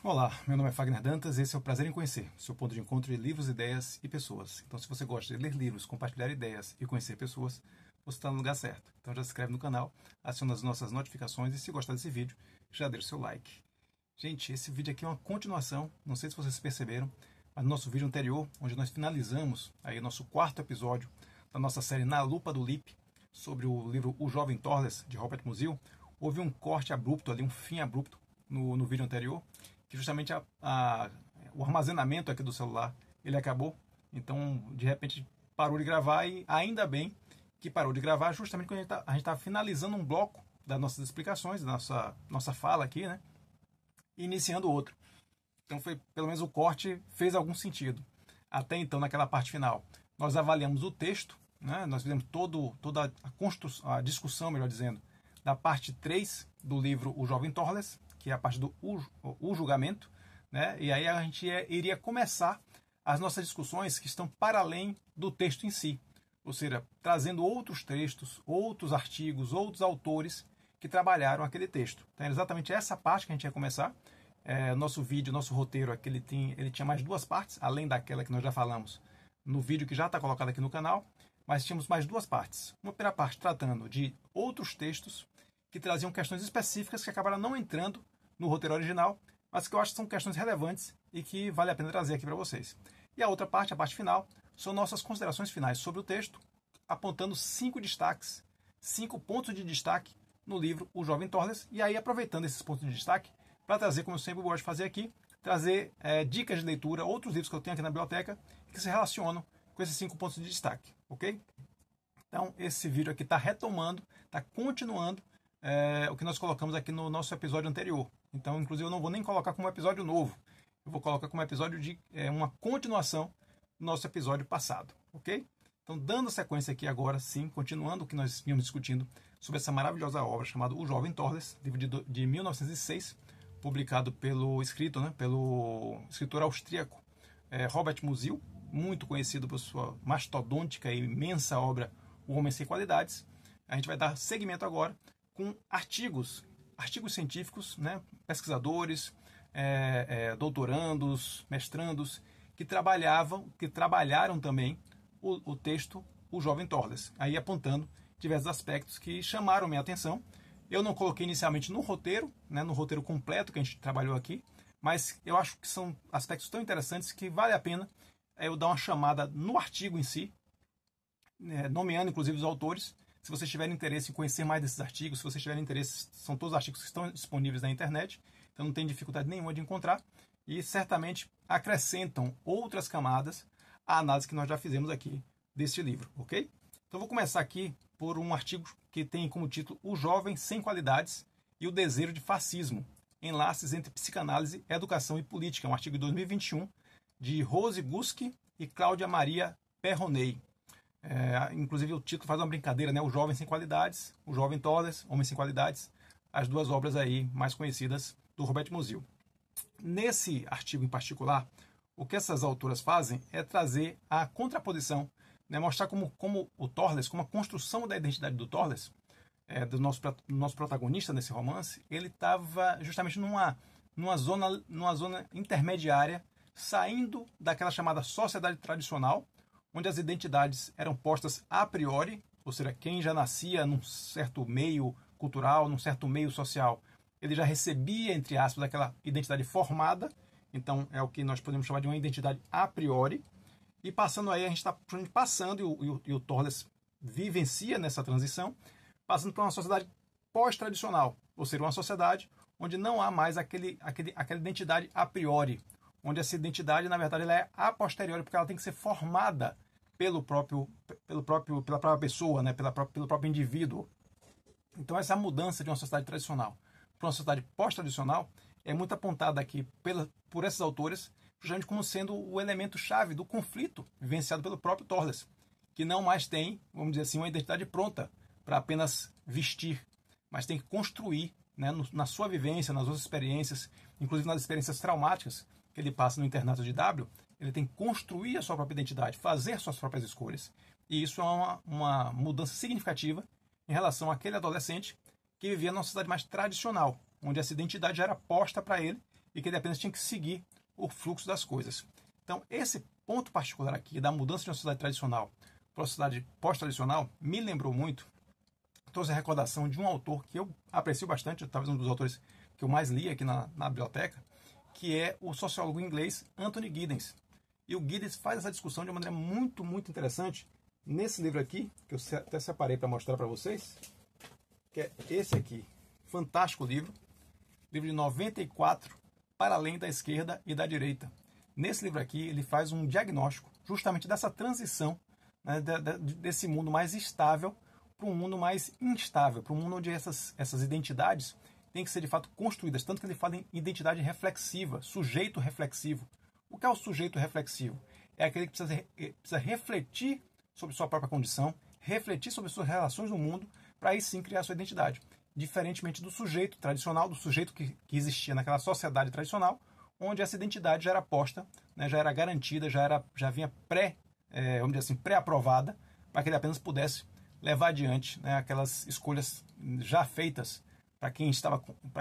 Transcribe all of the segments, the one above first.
Olá, meu nome é Fagner Dantas e esse é o Prazer em Conhecer, seu ponto de encontro de livros, ideias e pessoas. Então, se você gosta de ler livros, compartilhar ideias e conhecer pessoas, você está no lugar certo. Então, já se inscreve no canal, aciona as nossas notificações e, se gostar desse vídeo, já deixa o seu like. Gente, esse vídeo aqui é uma continuação, não sei se vocês perceberam, mas no nosso vídeo anterior, onde nós finalizamos aí o nosso quarto episódio da nossa série Na Lupa do Lip, sobre o livro O Jovem Torles, de Robert Musil, houve um corte abrupto ali, um fim abrupto no vídeo anterior, que justamente o armazenamento aqui do celular ele acabou, então de repente parou de gravar e ainda bem que parou de gravar justamente quando a gente estava finalizando um bloco das nossas explicações, da nossa fala aqui, né? E iniciando outro. Então foi, pelo menos o corte fez algum sentido. Até então, naquela parte final, nós avaliamos o texto, né? Nós fizemos toda a discussão, melhor dizendo, da parte 3 do livro O Jovem Torles, que é a parte do o julgamento, né? E aí a gente iria começar as nossas discussões que estão para além do texto em si, ou seja, trazendo outros textos, outros artigos, outros autores que trabalharam aquele texto. Então é exatamente essa parte que a gente ia começar. Nosso vídeo, nosso roteiro aqui, ele tinha mais duas partes, além daquela que nós já falamos no vídeo que já está colocado aqui no canal, mas tínhamos mais duas partes. Uma primeira parte tratando de outros textos que traziam questões específicas que acabaram não entrando no roteiro original, mas que eu acho que são questões relevantes e que vale a pena trazer aqui para vocês. E a outra parte, a parte final, são nossas considerações finais sobre o texto, apontando 5 destaques, 5 pontos de destaque no livro O Jovem Torles, e aí aproveitando esses pontos de destaque para trazer, como eu sempre gosto de fazer aqui, trazer dicas de leitura, outros livros que eu tenho aqui na biblioteca, que se relacionam com esses 5 pontos de destaque, ok? Então, esse vídeo aqui está retomando, está continuando o que nós colocamos aqui no nosso episódio anterior. Então, inclusive, eu não vou nem colocar como episódio novo. Eu vou colocar como episódio de uma continuação do nosso episódio passado, ok? Então, dando sequência aqui agora, sim, continuando o que nós vínhamos discutindo sobre essa maravilhosa obra chamada O Jovem Torles, livro de 1906, publicado pelo escritor austríaco Robert Musil, muito conhecido por sua mastodôntica e imensa obra O Homem Sem Qualidades. A gente vai dar seguimento agora com artigos científicos, né, pesquisadores, doutorandos, mestrandos, que trabalharam também o texto O Jovem Torles, aí apontando diversos aspectos que chamaram minha atenção. Eu não coloquei inicialmente no roteiro, né, no roteiro completo que a gente trabalhou aqui, mas eu acho que são aspectos tão interessantes que vale a pena eu dar uma chamada no artigo em si, nomeando inclusive os autores. Se vocês tiverem interesse em conhecer mais desses artigos, se vocês tiverem interesse, são todos artigos que estão disponíveis na internet, então não tem dificuldade nenhuma de encontrar, e certamente acrescentam outras camadas à análise que nós já fizemos aqui deste livro, ok? Então vou começar aqui por um artigo que tem como título O Jovem Sem Qualidades e o Desejo de Fascismo, Enlaces entre Psicanálise, Educação e Política, um artigo de 2021, de Rose Guski e Cláudia Maria Perronei. Inclusive o título faz uma brincadeira, né? O Jovem Sem Qualidades, O Jovem Torles, Homem Sem Qualidades, as duas obras aí mais conhecidas do Robert Musil. Nesse artigo em particular, o que essas autoras fazem é trazer a contraposição, né? Mostrar como o Torles, como a construção da identidade do Torles, do nosso protagonista nesse romance, ele estava justamente numa zona intermediária, saindo daquela chamada sociedade tradicional, onde as identidades eram postas a priori, ou seja, quem já nascia num certo meio cultural, num certo meio social, ele já recebia, entre aspas, aquela identidade formada, então é o que nós podemos chamar de uma identidade a priori, e passando aí, a gente está passando, e o Torles vivencia nessa transição, passando para uma sociedade pós-tradicional, ou seja, uma sociedade onde não há mais aquela identidade a priori, onde essa identidade, na verdade, ela é a posteriori, porque ela tem que ser formada pela própria pessoa, né? pelo próprio indivíduo. Então, essa mudança de uma sociedade tradicional para uma sociedade pós-tradicional é muito apontada aqui por esses autores, justamente como sendo o elemento-chave do conflito vivenciado pelo próprio Torles, que não mais tem, vamos dizer assim, uma identidade pronta para apenas vestir, mas tem que construir, né, na sua vivência, nas suas experiências, inclusive nas experiências traumáticas que ele passa no internato de W, ele tem que construir a sua própria identidade, fazer suas próprias escolhas. E isso é uma mudança significativa em relação àquele adolescente que vivia numa sociedade mais tradicional, onde essa identidade já era posta para ele e que ele apenas tinha que seguir o fluxo das coisas. Então, esse ponto particular aqui da mudança de uma sociedade tradicional para uma sociedade pós-tradicional me lembrou muito, trouxe a recordação de um autor que eu aprecio bastante, talvez um dos autores que eu mais li aqui na biblioteca, que é o sociólogo inglês Anthony Giddens. E o Giddens faz essa discussão de uma maneira muito, muito interessante nesse livro aqui, que eu até separei para mostrar para vocês, que é esse aqui. Fantástico livro de 94, Para Além da Esquerda e da Direita. Nesse livro aqui, ele faz um diagnóstico justamente dessa transição, né, desse mundo mais estável para um mundo mais instável, para um mundo onde essas identidades têm que ser de fato construídas, tanto que ele fala em identidade reflexiva, sujeito reflexivo. O que é o sujeito reflexivo? É aquele que precisa refletir sobre sua própria condição, refletir sobre suas relações no mundo, para aí sim criar sua identidade. Diferentemente do sujeito tradicional, do sujeito que existia naquela sociedade tradicional, onde essa identidade já era posta, né, já era garantida, já vinha vamos dizer assim, pré-aprovada, para que ele apenas pudesse levar adiante, né, aquelas escolhas já feitas para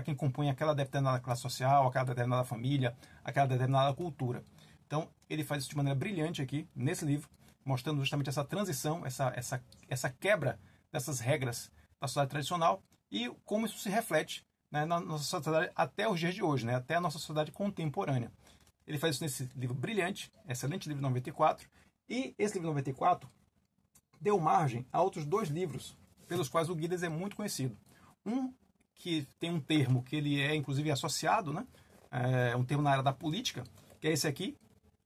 quem compunha aquela determinada classe social, aquela determinada família, aquela determinada cultura. Então, ele faz isso de maneira brilhante aqui, nesse livro, mostrando justamente essa transição, essa quebra dessas regras da sociedade tradicional e como isso se reflete, né, na nossa sociedade até os dias de hoje, né, até a nossa sociedade contemporânea. Ele faz isso nesse livro brilhante, excelente livro 94, e esse livro 94 deu margem a outros dois livros pelos quais o Giddens é muito conhecido. Um que tem um termo que ele é inclusive associado, né, é um termo na área da política, que é esse aqui,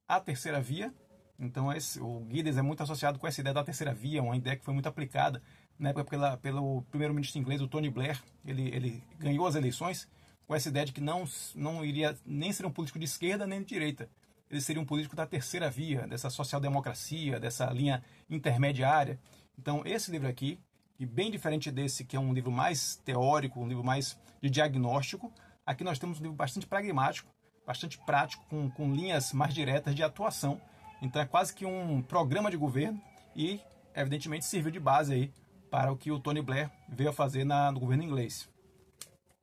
A Terceira Via. Então o Giddens é muito associado com essa ideia da terceira via, uma ideia que foi muito aplicada na época pelo primeiro-ministro inglês, o Tony Blair. Ele ganhou as eleições com essa ideia de que não iria nem ser um político de esquerda nem de direita. Ele seria um político da terceira via, dessa social-democracia, dessa linha intermediária. Então esse livro aqui, e bem diferente desse, que é um livro mais teórico, um livro mais de diagnóstico, aqui nós temos um livro bastante pragmático, bastante prático, com linhas mais diretas de atuação. Então é quase que um programa de governo e, evidentemente, serviu de base aí para o que o Tony Blair veio a fazer no governo inglês.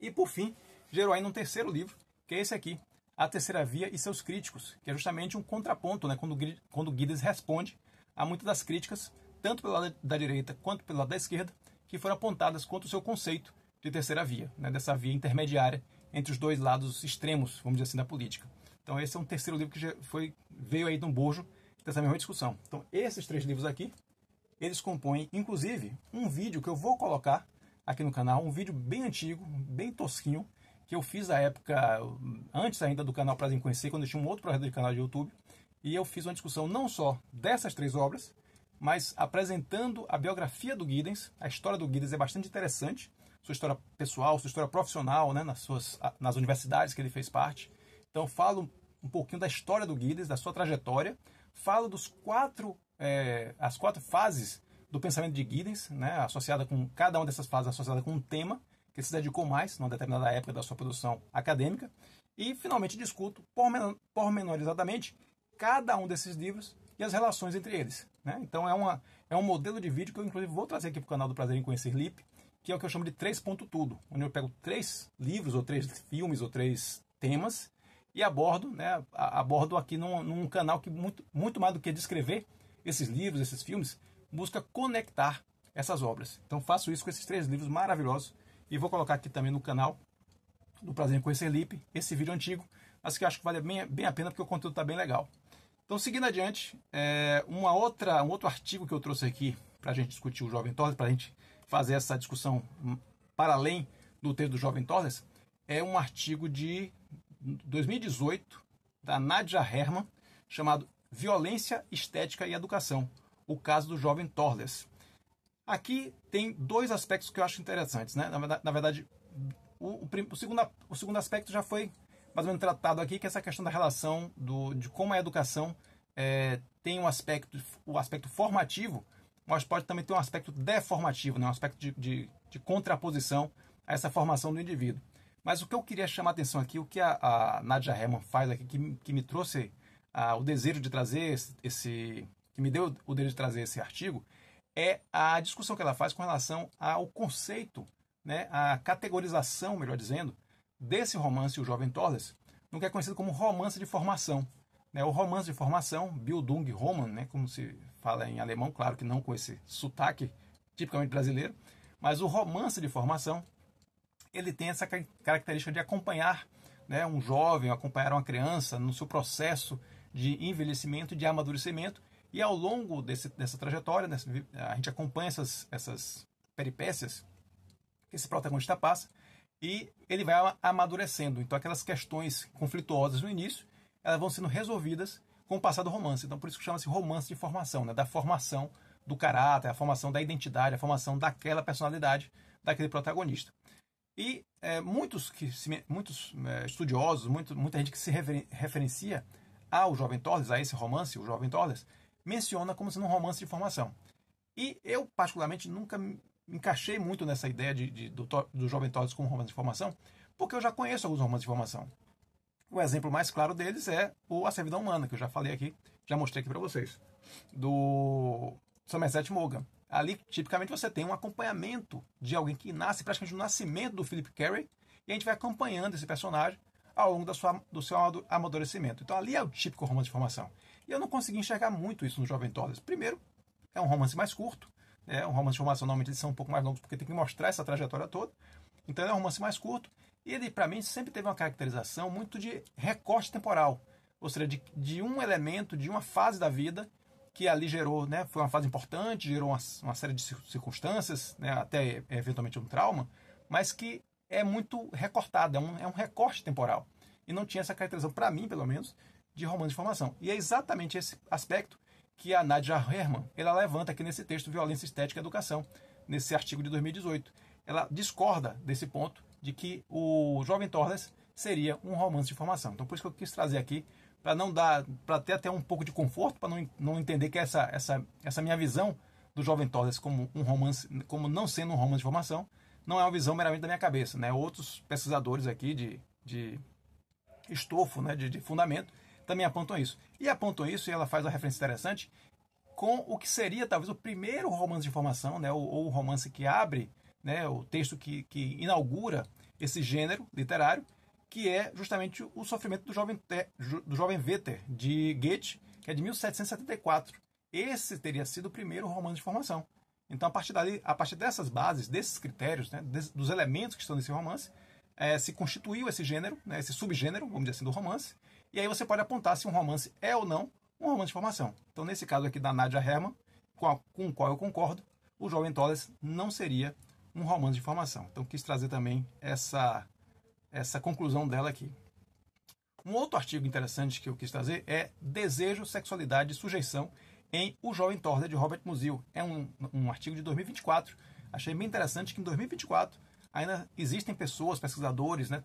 E, por fim, gerou ainda um terceiro livro, que é esse aqui, A Terceira Via e Seus Críticos, que é justamente um contraponto, né, quando o Giddens responde a muitas das críticas, tanto pelo lado da direita quanto pelo lado da esquerda, que foram apontadas contra o seu conceito de terceira via, né, dessa via intermediária entre os dois lados extremos, vamos dizer assim, da política. Então esse é um terceiro livro que veio aí no bojo dessa mesma discussão. Então esses três livros aqui, eles compõem, inclusive, um vídeo que eu vou colocar aqui no canal, um vídeo bem antigo, bem tosquinho, que eu fiz na época, antes ainda do canal Prazer em Conhecer, quando eu tinha um outro projeto de canal de YouTube, e eu fiz uma discussão não só dessas três obras, mas apresentando a biografia do Giddens. A história do Giddens é bastante interessante, sua história pessoal, sua história profissional, né, nas universidades que ele fez parte. Então falo um pouquinho da história do Giddens, da sua trajetória, falo as quatro fases do pensamento de Giddens, né, associada com cada uma dessas fases, associada com um tema que ele se dedicou mais numa determinada época da sua produção acadêmica, e finalmente discuto pormenorizadamente cada um desses livros e as relações entre eles, né? Então é um modelo de vídeo que eu inclusive vou trazer aqui para o canal do Prazer em Conhecer LIP, que é o que eu chamo de 3 ponto tudo, onde eu pego 3 livros, ou 3 filmes, ou 3 temas, e abordo, né, abordo aqui num canal que muito mais do que descrever esses livros, esses filmes, busca conectar essas obras. Então faço isso com esses 3 livros maravilhosos, e vou colocar aqui também no canal do Prazer em Conhecer LIP, esse vídeo antigo, mas que eu acho que vale bem a pena porque o conteúdo está bem legal. Então, seguindo adiante, um outro artigo que eu trouxe aqui para a gente discutir o Jovem Torres, para a gente fazer essa discussão para além do texto do Jovem Torres, é um artigo de 2018, da Nadia Herman, chamado Violência, Estética e Educação, o caso do Jovem Torres. Aqui tem 2 aspectos que eu acho interessantes, né? Na verdade, o segundo aspecto já foi mais ou menos tratado aqui, que é essa questão da relação de como a educação tem o aspecto formativo, mas pode também ter um aspecto deformativo, né? Um aspecto de contraposição a essa formação do indivíduo. Mas o que eu queria chamar a atenção aqui, o que a Nadia Herman faz aqui, que me trouxe o desejo de trazer que me deu o desejo de trazer esse artigo, é a discussão que ela faz com relação ao conceito, né, a categorização, melhor dizendo, desse romance, O Jovem Torres, no que é conhecido como romance de formação. Né? O romance de formação, Bildungsroman, né? Como se fala em alemão, claro que não com esse sotaque tipicamente brasileiro, mas o romance de formação, ele tem essa característica de acompanhar, né, um jovem, acompanhar uma criança no seu processo de envelhecimento, de amadurecimento, e ao longo dessa trajetória, a gente acompanha essas peripécias que esse protagonista passa, e ele vai amadurecendo. Então aquelas questões conflituosas no início, elas vão sendo resolvidas com o passar do romance. Então por isso que chama-se romance de formação, né, da formação do caráter, a formação da identidade, a formação daquela personalidade daquele protagonista. E muitos estudiosos, muita gente que se referencia ao Jovem Torres, a esse romance, o Jovem Torres, menciona como sendo um romance de formação. E eu, particularmente, nunca me encaixei muito nessa ideia do Jovem Torres como romance de formação, porque eu já conheço alguns romances de formação. O exemplo mais claro deles é A Servidão Humana, que eu já falei aqui, já mostrei aqui para vocês, do Somerset Maugham. Ali, tipicamente, você tem um acompanhamento de alguém que nasce praticamente no nascimento do Philip Carey, e a gente vai acompanhando esse personagem ao longo do seu amadurecimento. Então, ali é o típico romance de formação. E eu não consegui enxergar muito isso no Jovem Torres. Primeiro, é um romance mais curto, né? Um romance de formação, normalmente, eles são um pouco mais longos, porque tem que mostrar essa trajetória toda. Então, é um romance mais curto, e ele, para mim, sempre teve uma caracterização muito de recorte temporal, ou seja, de um elemento, de uma fase da vida, que ali gerou, né, foi uma fase importante, gerou uma série de circunstâncias, né, até eventualmente um trauma, mas que é muito recortado, é um recorte temporal. E não tinha essa caracterização, para mim, pelo menos, de romance de formação. E é exatamente esse aspecto que a Nadia Herman ela levanta aqui nesse texto Violência Estética e Educação, nesse artigo de 2018. Ela discorda desse ponto de que o Jovem Torres seria um romance de formação. Então, por isso que eu quis trazer aqui, para ter até um pouco de conforto, para não entender que essa minha visão do Jovem Torres como um romance, como não sendo um romance de formação, não é uma visão meramente da minha cabeça, né? Outros pesquisadores aqui de estofo, né, de fundamento, também apontam isso. E apontam isso, e ela faz uma referência interessante, com o que seria talvez o primeiro romance de formação, né, ou o romance que abre, né, o texto que inaugura esse gênero literário, que é justamente o Sofrimento do Jovem Werther, de Goethe, que é de 1774. Esse teria sido o primeiro romance de formação. Então, a partir dessas bases, desses critérios, né, dos elementos que estão nesse romance, se constituiu esse gênero, né, esse subgênero, vamos dizer assim, do romance, e aí você pode apontar se um romance é ou não um romance de formação. Então, nesse caso aqui da Nadia Herman, com o qual eu concordo, o Jovem Torres não seria um romance de formação. Então, quis trazer também essa conclusão dela aqui. Um outro artigo interessante que eu quis trazer é Desejo, Sexualidade e Sujeição em O Jovem Torres, de Robert Musil. É um artigo de 2024. Achei bem interessante que em 2024 ainda existem pessoas, pesquisadores, né,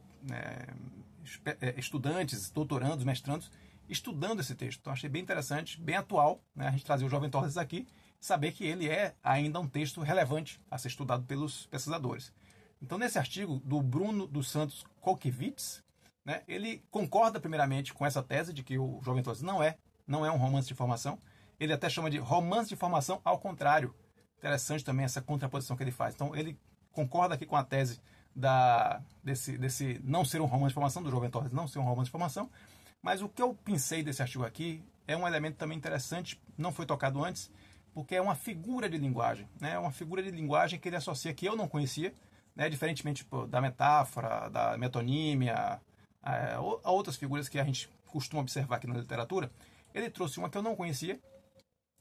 estudantes, doutorandos, mestrandos, estudando esse texto. Então achei bem interessante, bem atual, né, a gente trazer o Jovem Torres aqui, saber que ele é ainda um texto relevante a ser estudado pelos pesquisadores. Então, nesse artigo do Bruno dos Santos Kolkiewicz, né, ele concorda primeiramente com essa tese de que o Jovem Torres não é um romance de formação. Ele até chama de romance de formação ao contrário. Interessante também essa contraposição que ele faz. Então, ele concorda aqui com a tese desse não ser um romance de formação, do Jovem Torres não ser um romance de formação. Mas o que eu pensei desse artigo aqui é um elemento também interessante, não foi tocado antes, porque é uma figura de linguagem. Né, uma figura de linguagem que ele associa, que eu não conhecia, né, diferentemente da metáfora, da metonímia, a outras figuras que a gente costuma observar aqui na literatura. Ele trouxe uma que eu não conhecia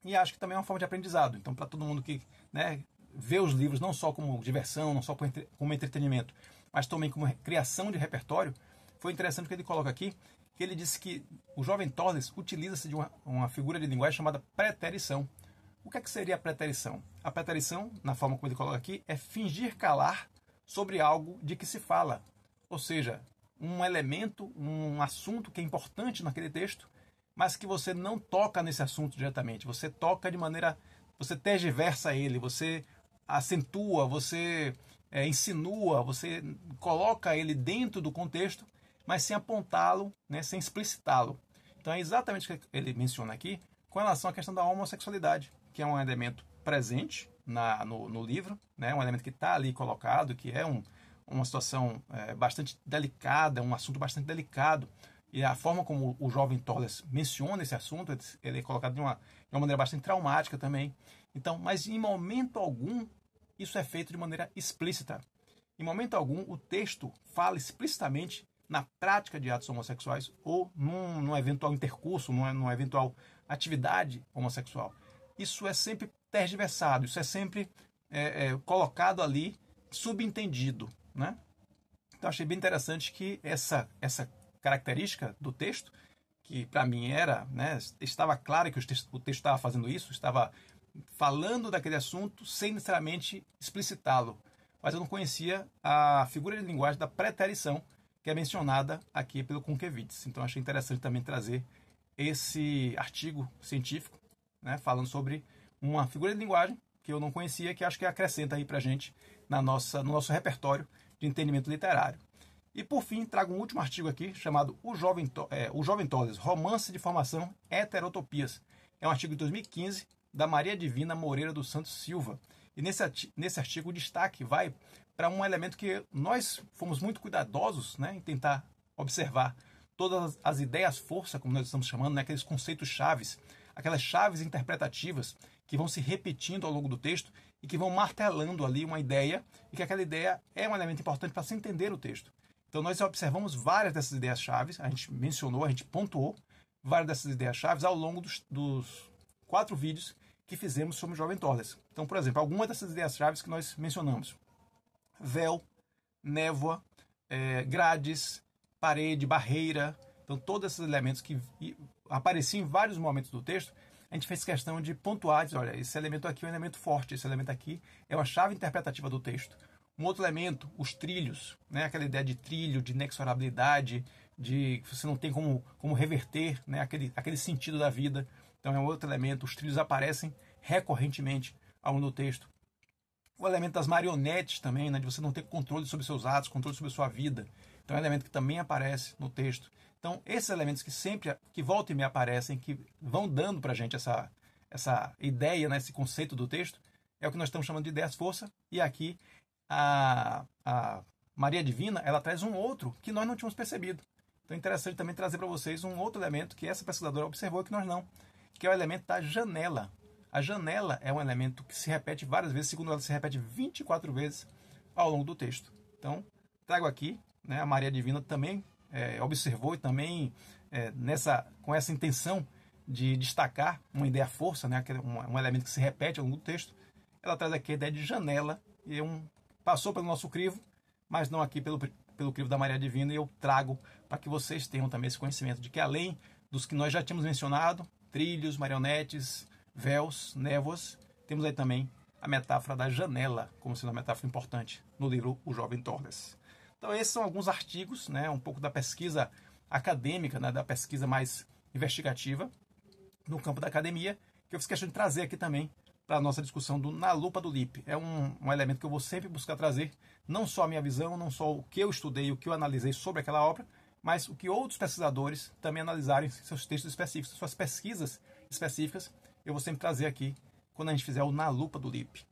e acho que também é uma forma de aprendizado. Então, para todo mundo que, né, vê os livros não só como diversão, não só como entretenimento, mas também como criação de repertório, foi interessante o que ele coloca aqui, que ele disse que o Jovem Torres utiliza-se de uma figura de linguagem chamada preterição. O que seria a preterição? A preterição, na forma como ele coloca aqui, é fingir calar sobre algo de que se fala. Ou seja, um elemento, um assunto que é importante naquele texto, mas que você não toca nesse assunto diretamente. Você toca de maneira... Você tergiversa ele, você acentua, você insinua, você coloca ele dentro do contexto, mas sem apontá-lo, né, sem explicitá-lo. Então é exatamente o que ele menciona aqui com relação à questão da homossexualidade, que é um elemento presente no livro, né, um elemento que está ali colocado, que é uma situação bastante delicada, um assunto bastante delicado e a forma como o jovem Toller menciona esse assunto, ele é colocado de uma maneira bastante traumática também. Então, mas em momento algum isso é feito de maneira explícita. Em momento algum o texto fala explicitamente na prática de atos homossexuais ou num eventual intercurso, numa eventual atividade homossexual. Isso é sempre tergiversado, isso é sempre colocado ali subentendido, né? Então achei bem interessante que essa característica do texto, que para mim era, né, estava claro que o texto estava fazendo isso, estava falando daquele assunto sem necessariamente explicitá-lo, mas eu não conhecia a figura de linguagem da preterição, que é mencionada aqui pelo Kunkiewicz. Então achei interessante também trazer esse artigo científico, né, falando sobre uma figura de linguagem que eu não conhecia, que acho que acrescenta aí para a gente no nosso repertório de entendimento literário. E por fim, trago um último artigo aqui, chamado O Jovem Toller, Romance de Formação Heterotopias. É um artigo de 2015, da Maria Divina Moreira dos Santos Silva. E nesse artigo o destaque vai para um elemento que nós fomos muito cuidadosos, né, em tentar observar todas as ideias-força, como nós estamos chamando, né, aqueles conceitos chaves, aquelas chaves interpretativas que vão se repetindo ao longo do texto e que vão martelando ali uma ideia, e que aquela ideia é um elemento importante para se entender o texto. Então nós observamos várias dessas ideias-chaves, a gente mencionou, a gente pontuou várias dessas ideias-chaves ao longo dos 4 vídeos que fizemos sobre o Jovem Toller. Então, por exemplo, algumas dessas ideias-chaves que nós mencionamos: véu, névoa, grades, parede, barreira. Então, todos esses elementos que apareciam em vários momentos do texto, a gente fez questão de pontuar, dizer, olha, esse elemento aqui é um elemento forte, esse elemento aqui é uma chave interpretativa do texto. Um outro elemento, os trilhos, né? Aquela ideia de trilho, de inexorabilidade, de que você não tem como reverter, né? aquele sentido da vida. Então é um outro elemento. Os trilhos aparecem recorrentemente ao longo do texto. O elemento das marionetes também, né? De você não ter controle sobre seus atos, controle sobre a sua vida. Então é um elemento que também aparece no texto. Então esses elementos que volta e meia aparecem, que vão dando para a gente essa ideia, né? Esse conceito do texto, é o que nós estamos chamando de ideias-força. E aqui a Maria Divina, ela traz um outro que nós não tínhamos percebido. Então é interessante também trazer para vocês um outro elemento que essa pesquisadora observou e que nós não, que é o elemento da janela. A janela é um elemento que se repete várias vezes, segundo ela, se repete 24 vezes ao longo do texto. Então, trago aqui, né, a Maria Divina também observou e também com essa intenção de destacar uma ideia-força, né, um elemento que se repete ao longo do texto. Ela traz aqui a ideia de janela, e passou pelo nosso crivo, mas não aqui pelo crivo da Maria Divina, e eu trago para que vocês tenham também esse conhecimento de que, além dos que nós já tínhamos mencionado, trilhos, marionetes, véus, névoas, temos aí também a metáfora da janela, como sendo uma metáfora importante no livro O Jovem Toller. Então esses são alguns artigos, né, um pouco da pesquisa acadêmica, né, da pesquisa mais investigativa no campo da academia, que eu fiz questão de trazer aqui também para a nossa discussão do Na Lupa do Lippe. É um elemento que eu vou sempre buscar trazer, não só a minha visão, não só o que eu estudei, o que eu analisei sobre aquela obra, mas o que outros pesquisadores também analisaram em seus textos específicos, suas pesquisas específicas, eu vou sempre trazer aqui quando a gente fizer o Na Lupa do Lippe.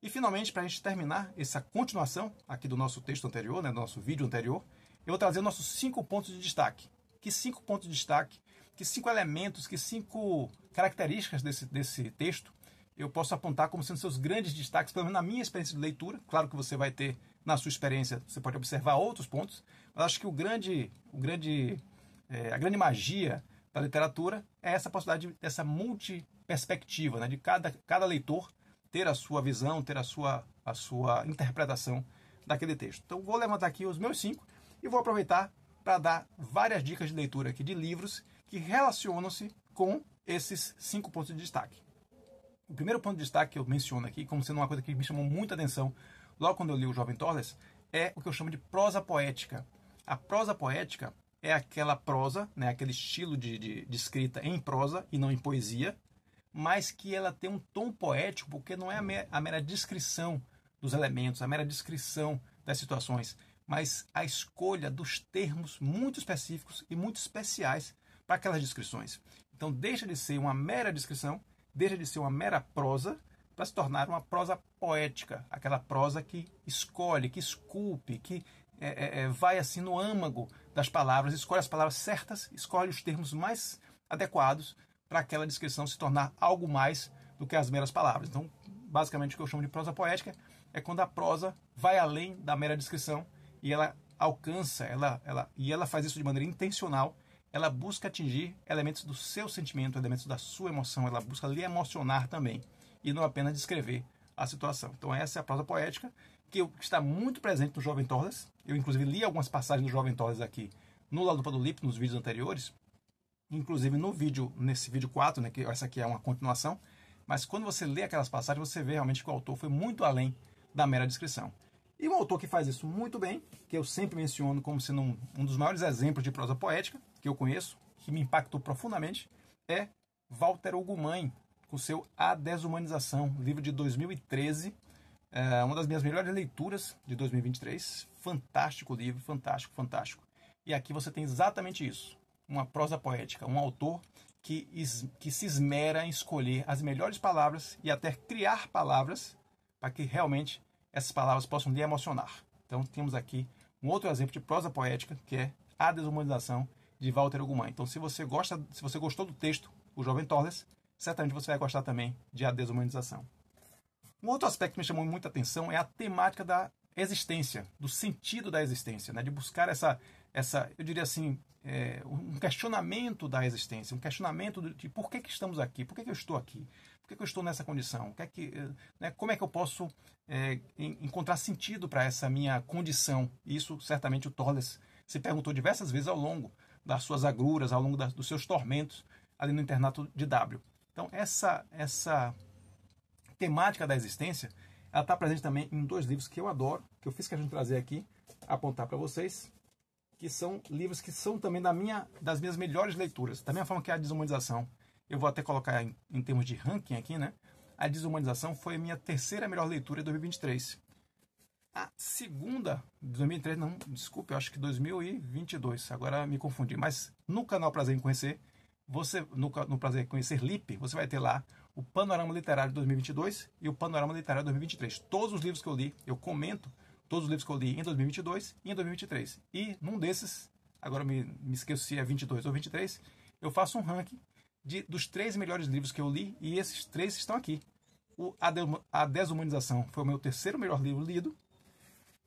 E finalmente, para a gente terminar essa continuação aqui do nosso texto anterior, né, do nosso vídeo anterior, eu vou trazer nossos 5 pontos de destaque. Que 5 pontos de destaque, que 5 elementos, que 5 características desse texto eu posso apontar como sendo seus grandes destaques, pelo menos na minha experiência de leitura. Claro que você vai ter, na sua experiência, você pode observar outros pontos, mas acho que a grande magia da literatura é essa possibilidade dessa multiperspectiva, né, de cada leitor ter a sua visão, ter a sua interpretação daquele texto. Então vou levantar aqui os meus 5 e vou aproveitar para dar várias dicas de leitura aqui de livros que relacionam-se com esses 5 pontos de destaque. O primeiro ponto de destaque que eu menciono aqui, como sendo uma coisa que me chamou muita atenção logo quando eu li o Jovem Toller, é o que eu chamo de prosa poética. A prosa poética é aquela prosa, né, aquele estilo de escrita em prosa e não em poesia, mas que ela tem um tom poético, porque não é a mera descrição dos elementos, a mera descrição das situações, mas a escolha dos termos muito específicos e muito especiais para aquelas descrições. Então deixa de ser uma mera descrição, deixa de ser uma mera prosa para se tornar uma prosa poética, aquela prosa que escolhe, que esculpe, que vai assim no âmago das palavras, escolhe as palavras certas, escolhe os termos mais adequados para aquela descrição se tornar algo mais do que as meras palavras. Então, basicamente, o que eu chamo de prosa poética é quando a prosa vai além da mera descrição e ela alcança, ela faz isso de maneira intencional, ela busca atingir elementos do seu sentimento, elementos da sua emoção, ela busca lhe emocionar também, e não apenas descrever a situação. Então essa é a prosa poética, que está muito presente no Jovem Torles. Eu, inclusive, li algumas passagens do Jovem Torles aqui no La Lupa do Lip, nos vídeos anteriores, inclusive nesse vídeo 4, né, que essa aqui é uma continuação, mas quando você lê aquelas passagens, você vê realmente que o autor foi muito além da mera descrição. E um autor que faz isso muito bem, que eu sempre menciono como sendo um dos maiores exemplos de prosa poética que eu conheço, que me impactou profundamente, é Walter Hugo Mãe, com seu A Desumanização, livro de 2013, uma das minhas melhores leituras de 2023. Fantástico livro, fantástico, fantástico. E aqui você tem exatamente isso, uma prosa poética, um autor que se esmera em escolher as melhores palavras e até criar palavras para que realmente essas palavras possam lhe emocionar. Então temos aqui um outro exemplo de prosa poética, que é A Desumanização, de Walter Hugo Mãe. Então se você gostou do texto, O Jovem Torles, certamente você vai gostar também de A Desumanização. Um outro aspecto que me chamou muita atenção é a temática da existência, do sentido da existência, né? De buscar eu diria assim, um questionamento da existência, um questionamento de por que estamos aqui, por que eu estou aqui, por que eu estou nessa condição, como é que eu posso encontrar sentido para essa minha condição. Isso certamente o Torles se perguntou diversas vezes ao longo das suas agruras, ao longo dos seus tormentos ali no internato de W. Então essa temática da existência, ela está presente também em dois livros que eu adoro, que eu fiz questão de trazer aqui, apontar para vocês, que são livros que são também das minhas melhores leituras. Da mesma forma que A Desumanização, eu vou até colocar em termos de ranking aqui, né? A Desumanização foi a minha terceira melhor leitura de 2023. A segunda, de 2003, não, desculpe, eu acho que 2022, agora me confundi. Mas no canal Prazer em Conhecer, no Prazer em Conhecer LIP, você vai ter lá o Panorama Literário de 2022 e o Panorama Literário de 2023. Todos os livros que eu li, eu comento todos os livros que eu li em 2022 e em 2023. E num desses, agora me esqueço se é 22 ou 23, eu faço um ranking dos 3 melhores livros que eu li, e esses 3 estão aqui. A Desumanização foi o meu terceiro melhor livro lido.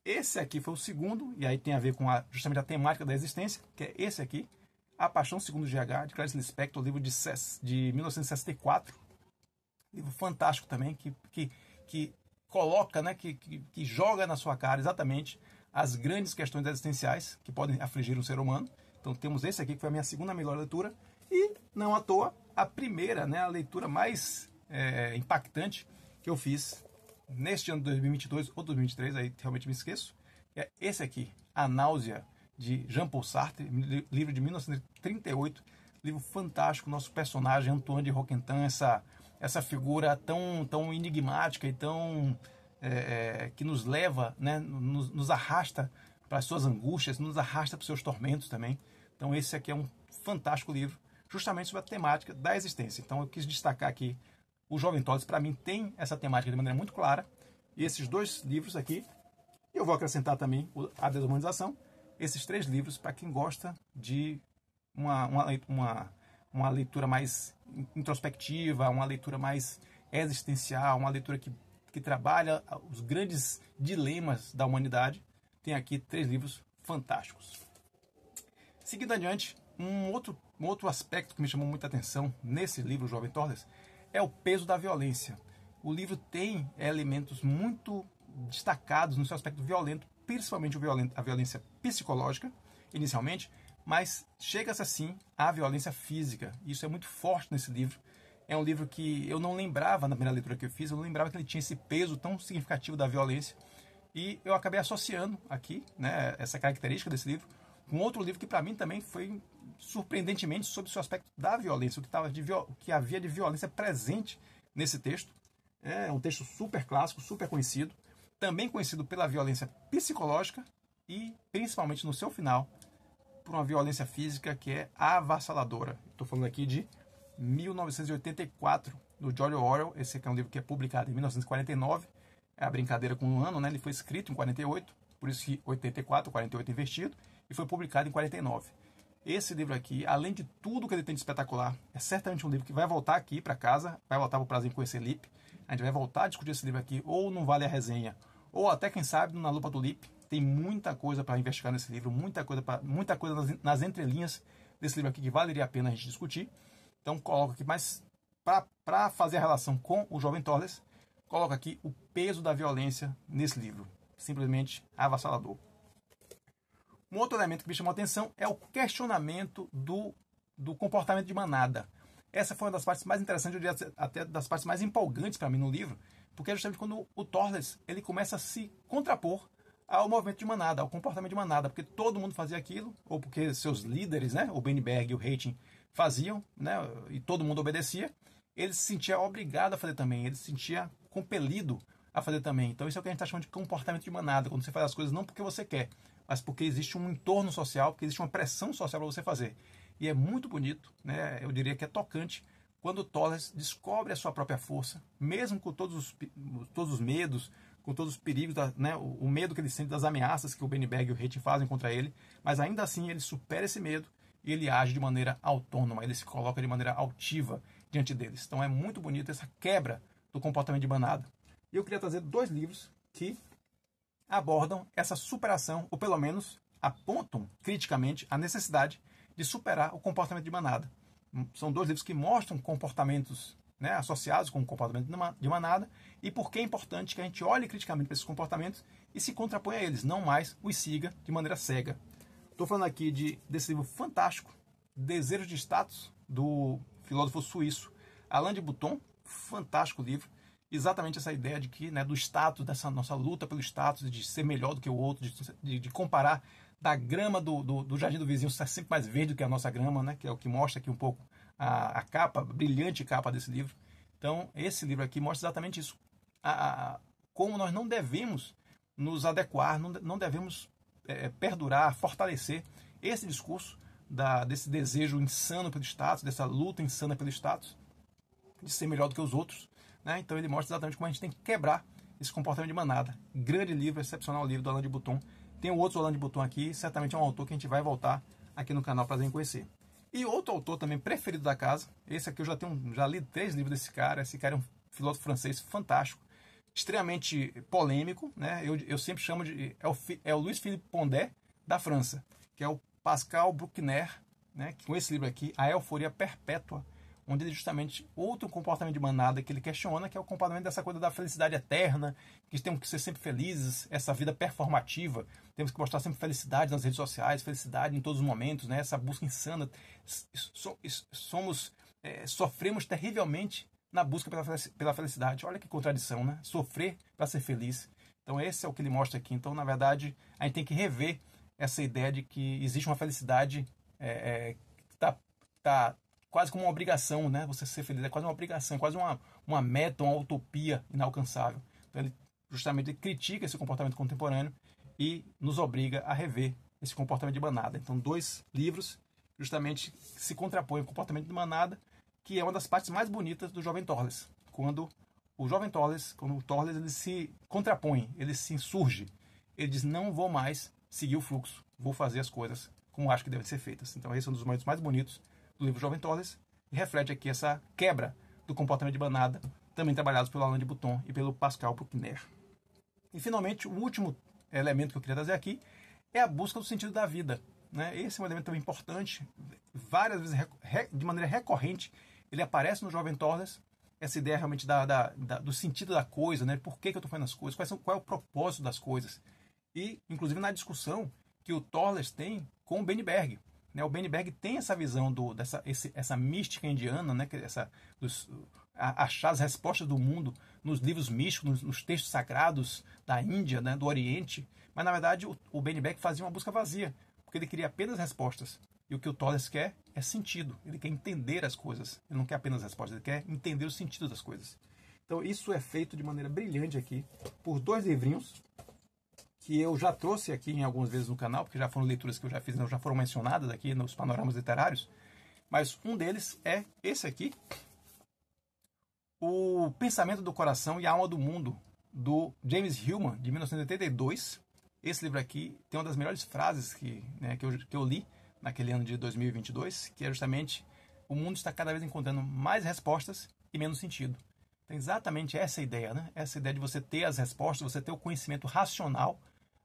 Esse aqui foi o segundo, e aí tem a ver com justamente a temática da existência, que é esse aqui, A Paixão Segundo GH, de Clarice Lispector, livro de 1964. Livro fantástico também, que coloca, né, que joga na sua cara exatamente as grandes questões existenciais que podem afligir o ser humano. Então temos esse aqui, que foi a minha segunda melhor leitura, e não à toa, a primeira, né, a leitura mais impactante que eu fiz neste ano de 2022 ou 2023, aí realmente me esqueço, é esse aqui, A Náusea, de Jean-Paul Sartre, livro de 1938, livro fantástico, nosso personagem Antoine de Roquentin, essa figura tão enigmática e tão que nos leva, né, nos arrasta para as suas angústias, nos arrasta para os seus tormentos também. Então esse aqui é um fantástico livro, justamente sobre a temática da existência. Então eu quis destacar aqui o Jovem Torles. Para mim tem essa temática de maneira muito clara, e esses 2 livros aqui, eu vou acrescentar também A Desumanização, esses 3 livros para quem gosta de uma leitura mais introspectiva, uma leitura mais existencial, uma leitura que trabalha os grandes dilemas da humanidade. Tem aqui 3 livros fantásticos. Seguindo adiante, um outro aspecto que me chamou muita atenção nesse livro, Jovem Torles, é o peso da violência. O livro tem elementos muito destacados no seu aspecto violento, principalmente a violência psicológica, inicialmente, mas chega-se assim à violência física. Isso é muito forte nesse livro. É um livro que eu não lembrava, na primeira leitura que eu fiz, eu não lembrava que ele tinha esse peso tão significativo da violência. E eu acabei associando aqui, né, essa característica desse livro com outro livro que para mim também foi surpreendentemente sobre o seu aspecto da violência, o que havia de violência presente nesse texto. É um texto super clássico, super conhecido, também conhecido pela violência psicológica e, principalmente no seu final, por uma violência física que é avassaladora. Estou falando aqui de 1984, do George Orwell. Esse aqui é um livro que é publicado em 1949, é a brincadeira com um ano, né? Ele foi escrito em 48, por isso que 84, 48 invertido, e foi publicado em 49. Esse livro aqui, além de tudo que ele tem de espetacular, é certamente um livro que vai voltar aqui para casa, vai voltar para o Prazer em Conhecer Lippe. A gente vai voltar a discutir esse livro aqui, ou no Vale a Resenha, ou até, quem sabe, na Lupa do Lippe. Tem muita coisa para investigar nesse livro, muita coisa nas entrelinhas desse livro aqui que valeria a pena a gente discutir. Então, coloco aqui, mas para fazer a relação com o Jovem Torles, coloco aqui o peso da violência nesse livro. Simplesmente avassalador. Um outro elemento que me chamou a atenção é o questionamento do comportamento de manada. Essa foi uma das partes mais interessantes, eu diria até das partes mais empolgantes para mim no livro, porque é justamente quando o Torles ele começa a se contrapor ao movimento de manada, ao comportamento de manada, porque todo mundo fazia aquilo, ou porque seus líderes, né, o Bennberg e o Reiting, faziam, né, e todo mundo obedecia, ele se sentia obrigado a fazer também, ele se sentia compelido a fazer também. Então isso é o que a gente está chamando de comportamento de manada, quando você faz as coisas não porque você quer, mas porque existe um entorno social, porque existe uma pressão social para você fazer. E é muito bonito, né, eu diria que é tocante, quando o Torles descobre a sua própria força, mesmo com todos os medos, com todos os perigos, né, o medo que ele sente das ameaças que o Bennberg e o Reiting fazem contra ele, mas ainda assim ele supera esse medo e ele age de maneira autônoma, ele se coloca de maneira altiva diante deles. Então é muito bonito essa quebra do comportamento de manada. E eu queria trazer 2 livros que abordam essa superação, ou pelo menos apontam criticamente a necessidade de superar o comportamento de manada. São 2 livros que mostram comportamentos, né, associados com o comportamento de manada e por que é importante que a gente olhe criticamente para esses comportamentos e se contraponha a eles, não mais os siga de maneira cega. Estou falando aqui desse livro fantástico, Desejo de Status, do filósofo suíço Alain de Botton. Fantástico livro. Exatamente essa ideia de que, né, do status, dessa nossa luta pelo status, de ser melhor do que o outro, de comparar da grama do jardim do vizinho ser sempre mais verde do que a nossa grama, né, que é o que mostra aqui um pouco a capa, a brilhante capa desse livro. Então, esse livro aqui mostra exatamente isso. Como nós não devemos nos adequar, não devemos perdurar, fortalecer esse discurso desse desejo insano pelo status, dessa luta insana pelo status, de ser melhor do que os outros. Né? Então ele mostra exatamente como a gente tem que quebrar esse comportamento de manada. Grande livro, excepcional livro do Alain de Botton. Tem outros Alain de Botton aqui, certamente é um autor que a gente vai voltar aqui no canal para conhecer. E outro autor também preferido da casa, esse aqui eu já li 3 livros desse cara. Esse cara é um filósofo francês fantástico, extremamente polêmico, né? Eu sempre chamo de... É o Louis-Philippe Pondé da França, que é o Pascal Bruckner, né? Com esse livro aqui, A Euforia Perpétua, onde ele justamente outro comportamento de manada que ele questiona, que é o comportamento dessa coisa da felicidade eterna, que temos que ser sempre felizes, essa vida performativa, temos que mostrar sempre felicidade nas redes sociais, felicidade em todos os momentos, né? Essa busca insana. Sofremos terrivelmente na busca pela felicidade. Olha que contradição, né? Sofrer para ser feliz. Então esse é o que ele mostra aqui. Então, na verdade, a gente tem que rever essa ideia de que existe uma felicidade que está quase como uma obrigação, né? Você ser feliz é quase uma obrigação, é quase uma meta, uma utopia inalcançável. Então ele justamente critica esse comportamento contemporâneo e nos obriga a rever esse comportamento de manada. Então 2 livros justamente se contrapõem ao comportamento de manada, que é uma das partes mais bonitas do Jovem Torles. Quando o Torles ele se contrapõe, ele se insurge, ele diz: não vou mais seguir o fluxo, vou fazer as coisas como acho que devem ser feitas. Então esse é um dos momentos mais bonitos do livro Jovem Torles, e reflete aqui essa quebra do comportamento de manada, também trabalhados pelo Alain de Botton e pelo Pascal Bruckner. E finalmente, o último elemento que eu queria trazer aqui é a busca do sentido da vida. Né? Esse é um elemento também importante, várias vezes, de maneira recorrente, ele aparece no Jovem Torles, essa ideia realmente do sentido da coisa, né? Por que eu estou fazendo as coisas, qual é o propósito das coisas. E, inclusive, na discussão que o Torles tem com o Bennberg. Né, o Bennberg tem essa visão essa mística indiana, né, achar as respostas do mundo nos livros místicos, nos textos sagrados da Índia, né, do Oriente. Mas, na verdade, o Bennberg fazia uma busca vazia, porque ele queria apenas respostas. E o que o Torles quer é sentido. Ele quer entender as coisas. Ele não quer apenas respostas, ele quer entender o sentido das coisas. Então, isso é feito de maneira brilhante aqui por 2 livrinhos que eu já trouxe aqui em algumas vezes no canal, porque já foram leituras que eu já fiz, já foram mencionadas aqui nos panoramas literários, mas um deles é esse aqui, O Pensamento do Coração e a Alma do Mundo, do James Hillman, de 1982. esse livro aqui tem uma das melhores frases que eu li naquele ano de 2022, que é justamente: o mundo está cada vez encontrando mais respostas e menos sentido. Então, exatamente essa ideia, né? Essa ideia de você ter as respostas, você ter o conhecimento racional,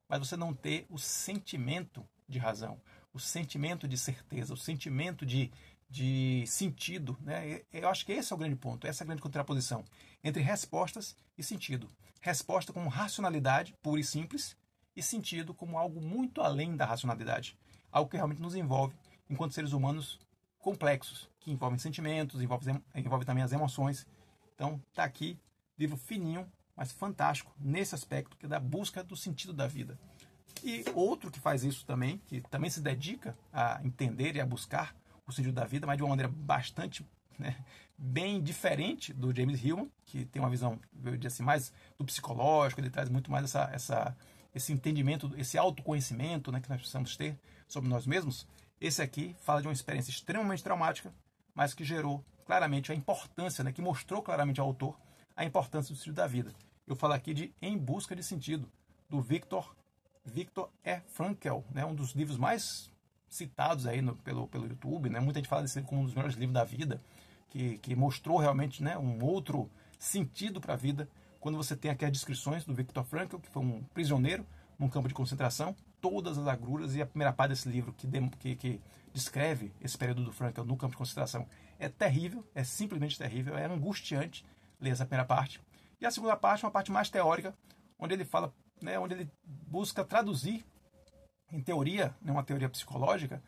mas você não ter o sentimento de razão, o sentimento de certeza, o sentimento de sentido, né? Eu acho que esse é o grande ponto, essa é a grande contraposição entre respostas e sentido. Resposta como racionalidade pura e simples, e sentido como algo muito além da racionalidade, algo que realmente nos envolve enquanto seres humanos complexos, que envolvem sentimentos, envolve também as emoções. Então, tá aqui, livro fininho, mas fantástico nesse aspecto, que é da busca do sentido da vida. E outro que faz isso também, que também se dedica a entender e a buscar o sentido da vida, mas de uma maneira bastante, né, bem diferente do James Hillman, que tem uma visão, eu diria assim, mais do psicológico. Ele traz muito mais esse entendimento, esse autoconhecimento, né, que nós precisamos ter sobre nós mesmos. Esse aqui fala de uma experiência extremamente traumática, mas que gerou claramente a importância, né, que mostrou claramente ao autor a importância do sentido da vida. Eu falo aqui de Em Busca de Sentido, do Viktor E. Frankl, né, um dos livros mais citados aí pelo YouTube, né? Muita gente fala desse livro como um dos melhores livros da vida, que mostrou realmente, né, um outro sentido para a vida, quando você tem aqui as descrições do Viktor Frankl, que foi um prisioneiro num campo de concentração, todas as agruras, e a primeira parte desse livro que descreve esse período do Frankl no campo de concentração é terrível, é simplesmente terrível, é angustiante ler essa primeira parte. E a segunda parte é uma parte mais teórica, onde ele fala, né, onde ele busca traduzir em teoria, né, uma teoria psicológica,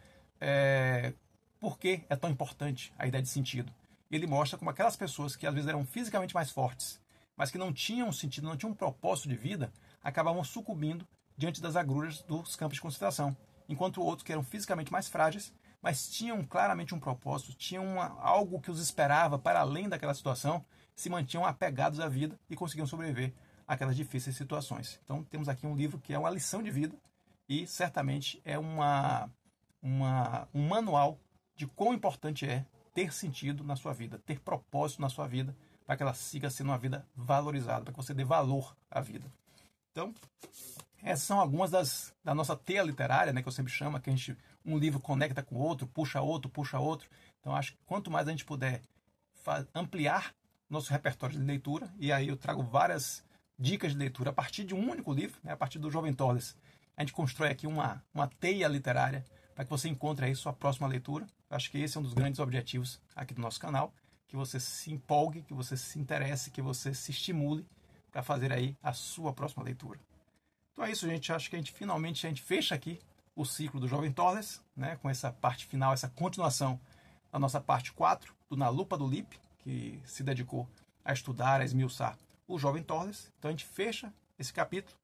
por que é tão importante a ideia de sentido. Ele mostra como aquelas pessoas que às vezes eram fisicamente mais fortes, mas que não tinham sentido, não tinham um propósito de vida, acabavam sucumbindo diante das agruras dos campos de concentração, enquanto outros que eram fisicamente mais frágeis, mas tinham claramente um propósito, tinham algo que os esperava para além daquela situação, se mantinham apegados à vida e conseguiam sobreviver àquelas difíceis situações. Então temos aqui um livro que é uma lição de vida, e certamente é um manual de quão importante é ter sentido na sua vida, ter propósito na sua vida, para que ela siga sendo uma vida valorizada, para que você dê valor à vida. Então, essas são algumas da nossa teia literária, né, que eu sempre chamo, que um livro conecta com o outro, puxa outro, puxa outro. Então, acho que quanto mais a gente puder ampliar nosso repertório de leitura, e aí eu trago várias dicas de leitura a partir de um único livro, né, a partir do Jovem Torres. A gente constrói aqui uma teia literária para que você encontre aí sua próxima leitura. Eu acho que esse é um dos grandes objetivos aqui do nosso canal, que você se empolgue, que você se interesse, que você se estimule para fazer aí a sua próxima leitura. Então é isso, gente. Acho que a gente fecha aqui o ciclo do Jovem Torres, né, com essa parte final, essa continuação da nossa parte 4, do Na Lupa do Lippe, que se dedicou a estudar, a esmiuçar o Jovem Torres. Então a gente fecha esse capítulo.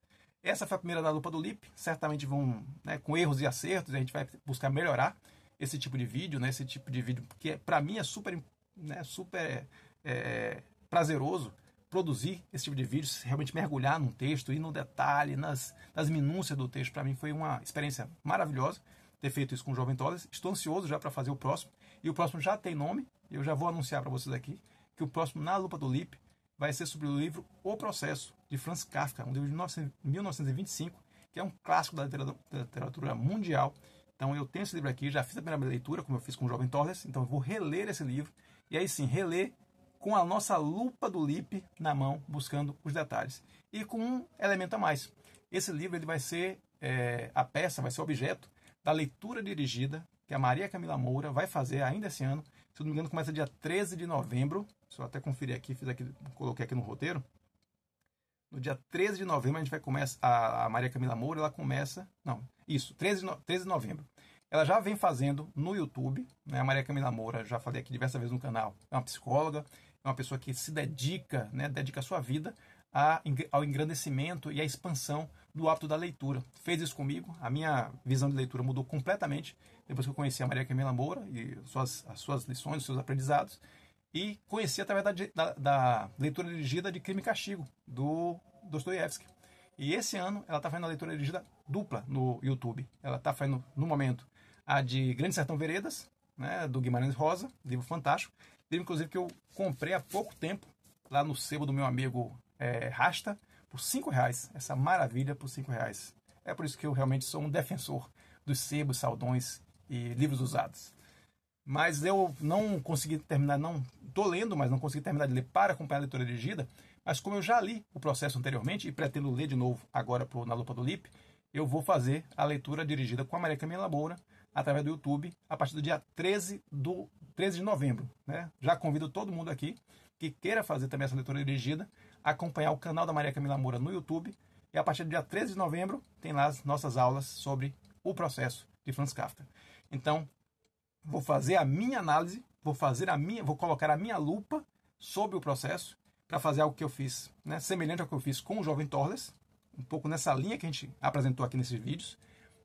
Essa foi a primeira da Lupa do Lippe. Certamente vão, né, com erros e acertos, a gente vai buscar melhorar esse tipo de vídeo, né, esse tipo de vídeo que para mim é super prazeroso produzir esse tipo de vídeo, realmente mergulhar num texto, ir no detalhe, nas minúcias do texto. Para mim foi uma experiência maravilhosa ter feito isso com o Jovem Torres. Estou ansioso já para fazer o próximo, e o próximo já tem nome. Eu já vou anunciar para vocês aqui que o próximo Na Lupa do Lippe vai ser sobre o livro O Processo, de Franz Kafka, um livro de 1925, que é um clássico da literatura mundial. Então eu tenho esse livro aqui, já fiz a primeira leitura, como eu fiz com o Jovem Torres, então eu vou reler esse livro, e aí sim, reler com a nossa lupa do Lippe na mão, buscando os detalhes. E com um elemento a mais. Esse livro ele vai ser a peça, vai ser o objeto da leitura dirigida que a Maria Camila Moura vai fazer ainda esse ano. Se não me engano, começa dia 13 de novembro. Deixa eu até conferir aqui, coloquei aqui no roteiro. No dia 13 de novembro a gente vai começar. A Maria Camila Moura, ela começa. Não, isso, 13 de novembro. Ela já vem fazendo no YouTube, né? A Maria Camila Moura, já falei aqui diversas vezes no canal, é uma psicóloga, é uma pessoa que se dedica, né, dedica a sua vida ao engrandecimento e à expansão do hábito da leitura. Fez isso comigo, a minha visão de leitura mudou completamente depois que eu conheci a Maria Camila Moura e as suas lições, os seus aprendizados, e conheci através da leitura dirigida de Crime e Castigo, do Dostoiévski. E esse ano ela está fazendo a leitura dirigida dupla no YouTube. Ela está fazendo, no momento, a de Grande Sertão Veredas, né, do Guimarães Rosa, livro fantástico. Livro, inclusive, que eu comprei há pouco tempo, lá no sebo do meu amigo Rasta, por R$5. Essa maravilha por R$5. É por isso que eu realmente sou um defensor dos sebos, saldões e livros usados. Mas eu não consegui terminar, não estou lendo, mas não consegui terminar de ler para acompanhar a leitura dirigida. Mas como eu já li o processo anteriormente e pretendo ler de novo agora na Lupa do Lippe, eu vou fazer a leitura dirigida com a Maria Camila Moura através do YouTube a partir do dia 13 de novembro. Né? Já convido todo mundo aqui que queira fazer também essa leitura dirigida, acompanhar o canal da Maria Camila Moura no YouTube. E a partir do dia 13 de novembro tem lá as nossas aulas sobre o processo de Franz Kafka. Então, vou fazer a minha análise, vou colocar a minha lupa sobre o processo para fazer algo que eu fiz, né, semelhante ao que eu fiz com o Jovem Torles, um pouco nessa linha que a gente apresentou aqui nesses vídeos.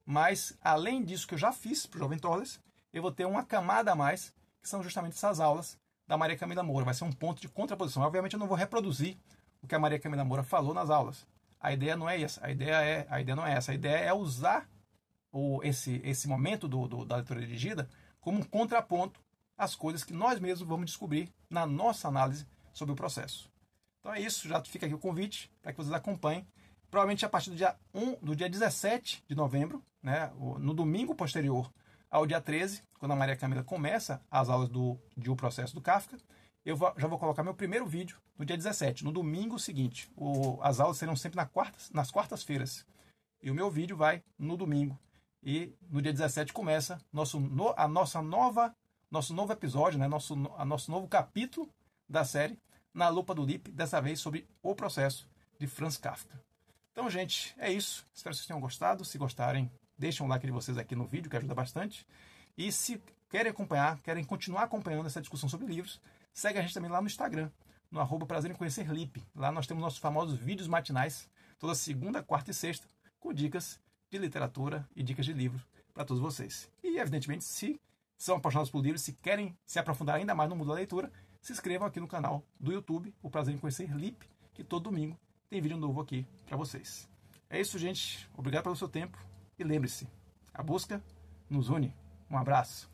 Mas, além disso que eu já fiz para o Jovem Torles, eu vou ter uma camada a mais, que são justamente essas aulas da Maria Camila Moura. Vai ser um ponto de contraposição. Obviamente, eu não vou reproduzir o que a Maria Camila Moura falou nas aulas. A ideia não é essa. A ideia não é essa. A ideia é usar esse momento da leitura dirigida como um contraponto às coisas que nós mesmos vamos descobrir na nossa análise sobre o processo. Então é isso. Já fica aqui o convite para que vocês acompanhem. Provavelmente a partir do dia 17 de novembro, né, no domingo posterior ao dia 13, quando a Maria Camila começa as aulas de O Processo do Kafka, eu já vou colocar meu primeiro vídeo no dia 17, no domingo seguinte. As aulas serão sempre nas quartas-feiras. E o meu vídeo vai no domingo. E no dia 17 começa nosso novo episódio, né, nosso novo capítulo da série, na Lupa do Lippe, dessa vez sobre o processo de Franz Kafka. Então, gente, é isso. Espero que vocês tenham gostado. Se gostarem, deixem um like de vocês aqui no vídeo, que ajuda bastante. E se querem continuar acompanhando essa discussão sobre livros, segue a gente também lá no Instagram, no @Prazer em Conhecer Lippe. Lá nós temos nossos famosos vídeos matinais, toda segunda, quarta e sexta, com dicas de literatura e dicas de livro para todos vocês. E, evidentemente, se são apaixonados por livros, se querem se aprofundar ainda mais no mundo da leitura, se inscrevam aqui no canal do YouTube, O Prazer em Conhecer Lippe, que todo domingo tem vídeo novo aqui para vocês. É isso, gente. Obrigado pelo seu tempo. E lembre-se, a busca nos une. Um abraço.